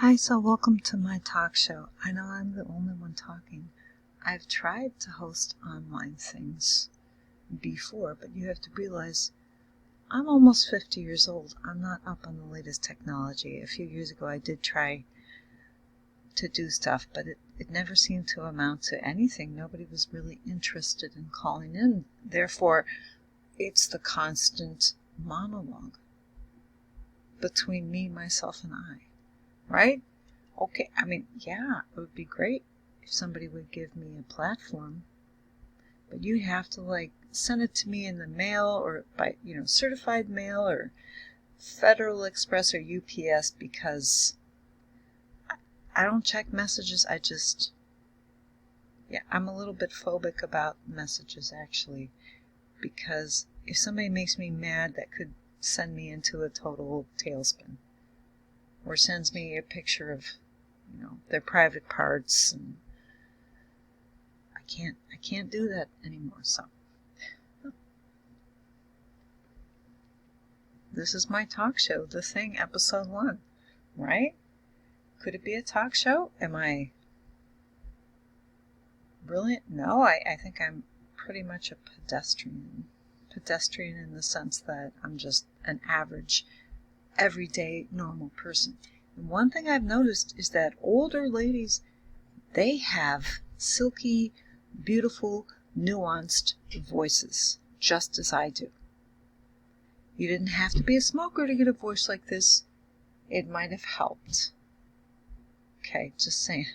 Hi, so welcome to my talk show. I know I'm the only one talking. I've tried to host online things before, but you have to realize I'm almost 50 years old. I'm not up on the latest technology. A few years ago I did try to do stuff, but it never seemed to amount to anything. Nobody was really interested in calling in. Therefore, it's the constant monologue between me, myself, and I. Right? Okay, I mean, yeah, it would be great if somebody would give me a platform, but you have to send it to me in the mail or by, certified mail or Federal Express or UPS because I don't check messages. I'm a little bit phobic about messages actually, because if somebody makes me mad, that could send me into a total tailspin. Or sends me a picture of, their private parts, and I can't do that anymore. So this is my talk show, The Thing, episode 1, right? Could it be a talk show? Am I brilliant? No, I think I'm pretty much a pedestrian. Pedestrian in the sense that I'm just an average, everyday, normal person. And one thing I've noticed is that older ladies, they have silky, beautiful, nuanced voices, just as I do. You didn't have to be a smoker to get a voice like this. It might have helped. Okay, just saying.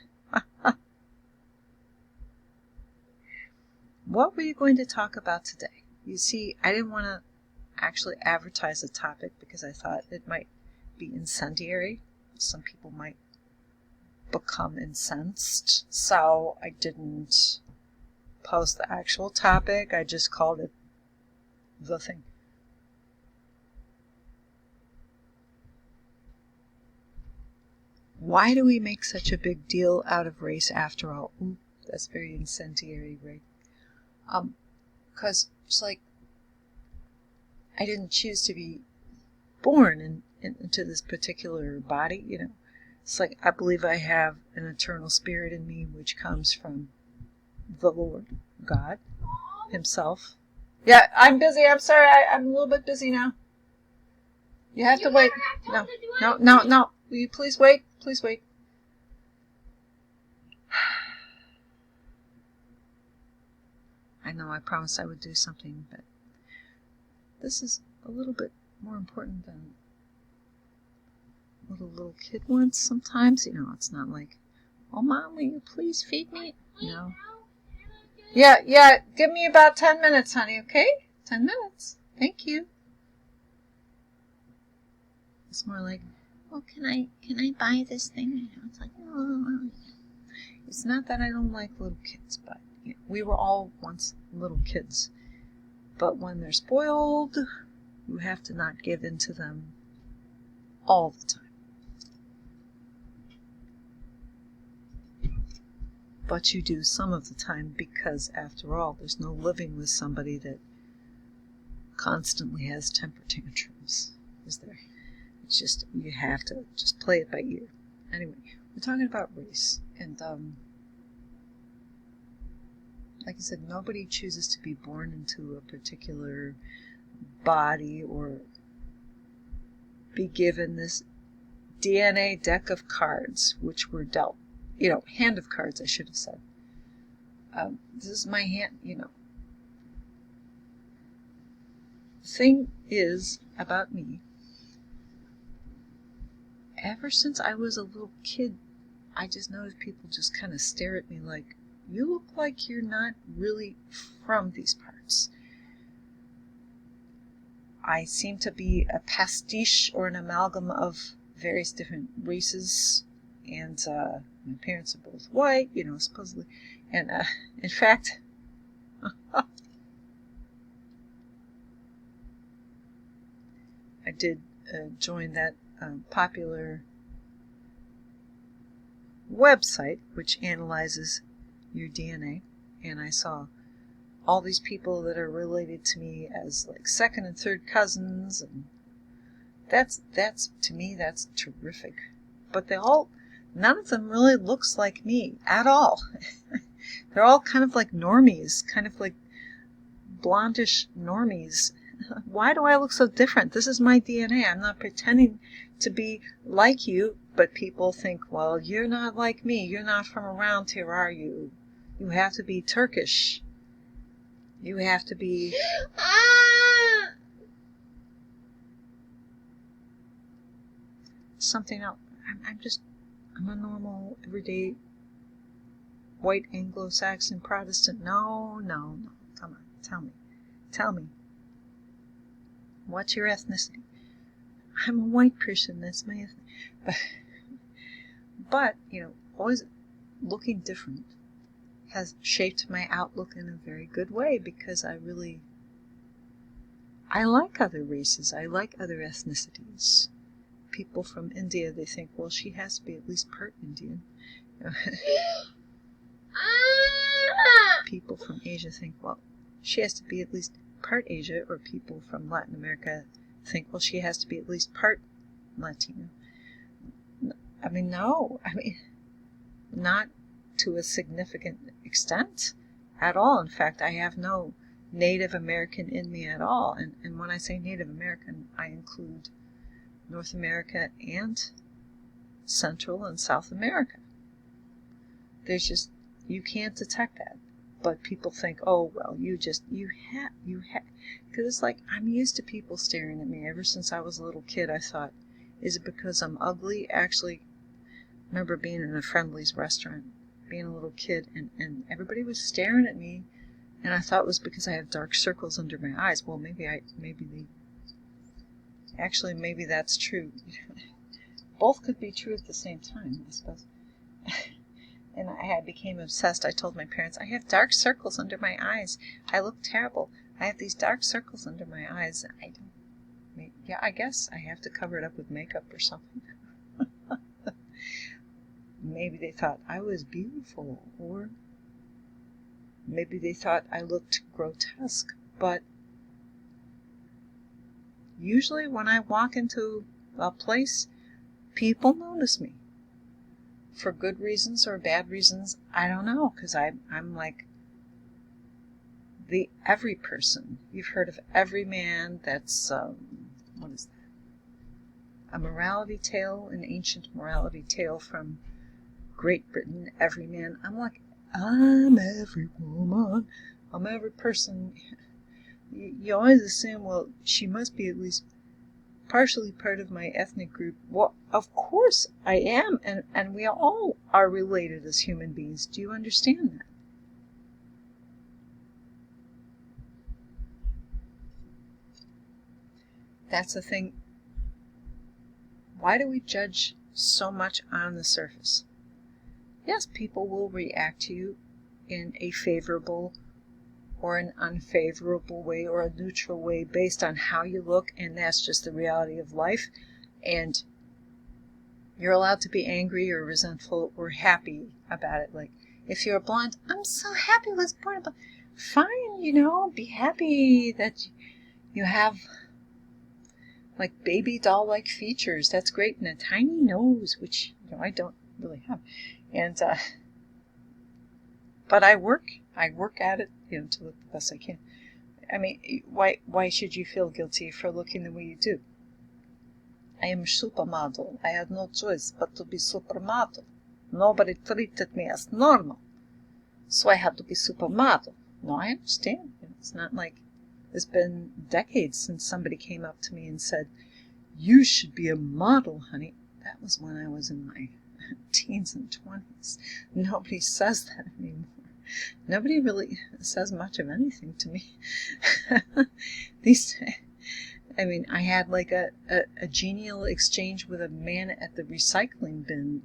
What were you going to talk about today? You see, I didn't want to actually advertise a topic because I thought it might be incendiary. Some people might become incensed. So I didn't post the actual topic. I just called it The Thing. Why do we make such a big deal out of race after all? Ooh, that's very incendiary, right? Because it's like I didn't choose to be born into this particular body, It's like I believe I have an eternal spirit in me which comes from the Lord, God, Himself. Yeah, I'm busy. I'm sorry. I'm a little bit busy now. You have to wait. No. Will you please wait? Please wait. I know I promised I would do something, but this is a little bit more important than what a little kid wants sometimes. It's not like, oh, Mom, will you please feed me? No. Yeah, give me about 10 minutes, honey, okay? 10 minutes. Thank you. It's more like, well, can I buy this thing? It's like, oh. It's not that I don't like little kids, but we were all once little kids. But when they're spoiled, you have to not give in to them all the time. But you do some of the time because, after all, there's no living with somebody that constantly has temper tantrums, is there? It's just, you have to just play it by ear. Anyway, we're talking about race, and like I said, nobody chooses to be born into a particular body or be given this DNA deck of cards, which were dealt, hand of cards, I should have said. This is my hand, The thing is about me, ever since I was a little kid, I just noticed people just kind of stare at me like, you look like you're not really from these parts. I seem to be a pastiche or an amalgam of various different races, and my parents are both white, supposedly. And in fact, I did join that popular website which analyzes your DNA, and I saw all these people that are related to me as like second and third cousins, and that's to me, that's terrific. but none of them really looks like me at all. They're all kind of like normies, kind of like blondish normies. Why do I look so different? This is my DNA. I'm not pretending to be like you, but people think, well, you're not like me. You're not from around here, are you? You have to be Turkish. You have to be... something else. I'm a normal, everyday, white Anglo-Saxon Protestant. No. Come on, tell me. What's your ethnicity? I'm a white person, that's my ethnicity. But, always looking different has shaped my outlook in a very good way, because I like other races. I like other ethnicities. People from India, they think, well, she has to be at least part Indian. People from Asia think, well, she has to be at least part Asia, or people from Latin America think, well, she has to be at least part Latino. No. Not to a significant extent at all. In fact, I have no Native American in me at all. And when I say Native American, I include North America and Central and South America. You can't detect that. But people think, oh, well, you have, because it's like, I'm used to people staring at me. Ever since I was a little kid, I thought, is it because I'm ugly? Actually, I remember being in a Friendly's restaurant, being a little kid, and everybody was staring at me, and I thought it was because I have dark circles under my eyes. Well, maybe that's true. Both could be true at the same time, I suppose. And I became obsessed. I told my parents, I have dark circles under my eyes. I look terrible. I have these dark circles under my eyes. I guess I have to cover it up with makeup or something. Maybe they thought I was beautiful, or maybe they thought I looked grotesque. But usually when I walk into a place, people notice me. For good reasons or bad reasons, I don't know, because I'm like the every person. You've heard of Every Man. That's, what is that? A morality tale, an ancient morality tale from Great Britain. Every Man. I'm like, I'm every woman. I'm every person. You always assume, well, she must be at least partially part of my ethnic group. Well, of course I am, and we all are related as human beings. Do you understand that? That's the thing. Why do we judge so much on the surface? Yes, people will react to you in a favorable or an unfavorable way, or a neutral way, based on how you look, and that's just the reality of life. And you're allowed to be angry or resentful or happy about it. Like, if you're blonde, I'm so happy I was born blonde. Fine, be happy that you have like baby doll-like features. That's great, and a tiny nose, which I don't really have. And but I work at it, to look the best I can. I mean, why should you feel guilty for looking the way you do? I am a supermodel. I had no choice but to be supermodel. Nobody treated me as normal, so I had to be supermodel. No, I understand. It's not like it's been decades since somebody came up to me and said, you should be a model, honey. That was when I was in my teens and 20s. Nobody says that anymore. Nobody really says much of anything to me. I had like a genial exchange with a man at the recycling bin.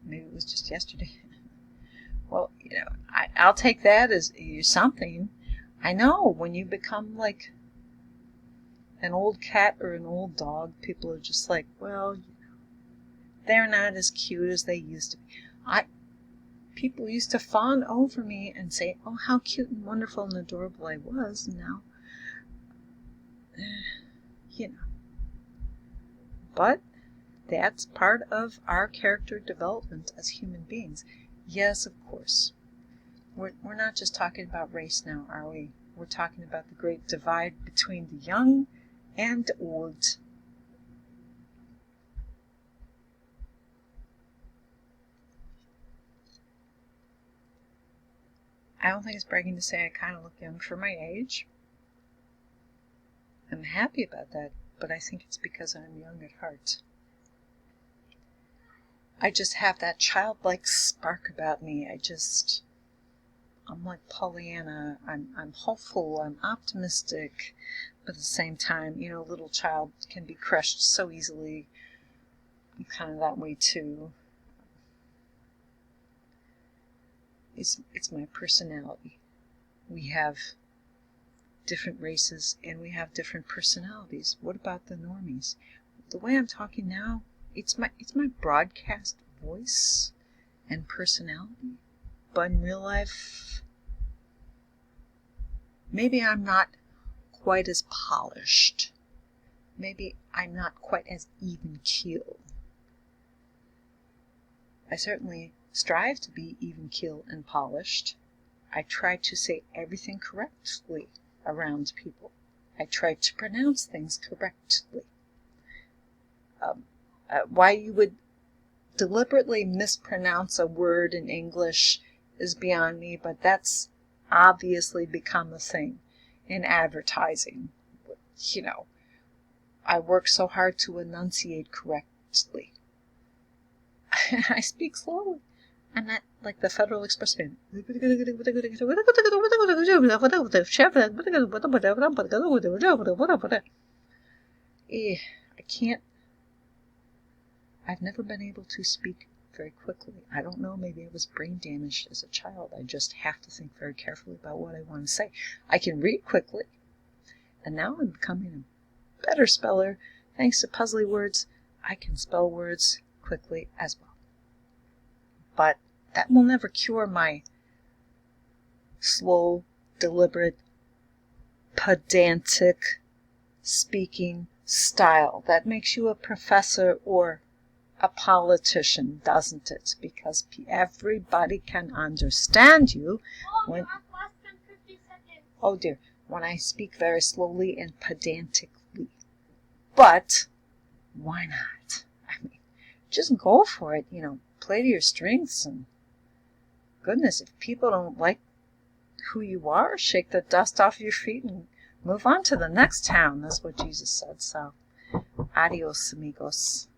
Maybe it was just yesterday. Well, I'll take that as something. I know when you become like an old cat or an old dog, people are just like, well, they're not as cute as they used to be. People used to fawn over me and say, oh, how cute and wonderful and adorable I was. And now, But That's part of our character development as human beings. Yes, of course. We're not just talking about race now, are we? We're talking about the great divide between the young and the old. I don't think it's bragging to say I kind of look young for my age. I'm happy about that, but I think it's because I'm young at heart. I just have that childlike spark about me. I'm like Pollyanna. I'm hopeful, I'm optimistic, but at the same time, a little child can be crushed so easily. I'm kind of that way too. It's my personality. We have different races and we have different personalities. What about the normies? The way I'm talking now, it's my broadcast voice and personality, but in real life, maybe I'm not quite as polished. Maybe I'm not quite as even keel. I certainly strive to be even keel and polished. I try to say everything correctly around people. I try to pronounce things correctly. Why you would deliberately mispronounce a word in English is beyond me, but that's obviously become a thing in advertising. I work so hard to enunciate correctly. I speak slowly. I'm not like the Federal Express fan. I can't. I've never been able to speak very quickly. I don't know, maybe I was brain damaged as a child. I just have to think very carefully about what I want to say. I can read quickly, and now I'm becoming a better speller. Thanks to puzzly words, I can spell words quickly as well. But that will never cure my slow, deliberate, pedantic speaking style. That makes you a professor or a politician, doesn't it? Because everybody can understand you when, oh dear, when I speak very slowly and pedantically. But why not? I mean, just go for it, play to your strengths, and goodness, if people don't like who you are, shake the dust off your feet and move on to the next town. That's what Jesus said. So, adios, amigos.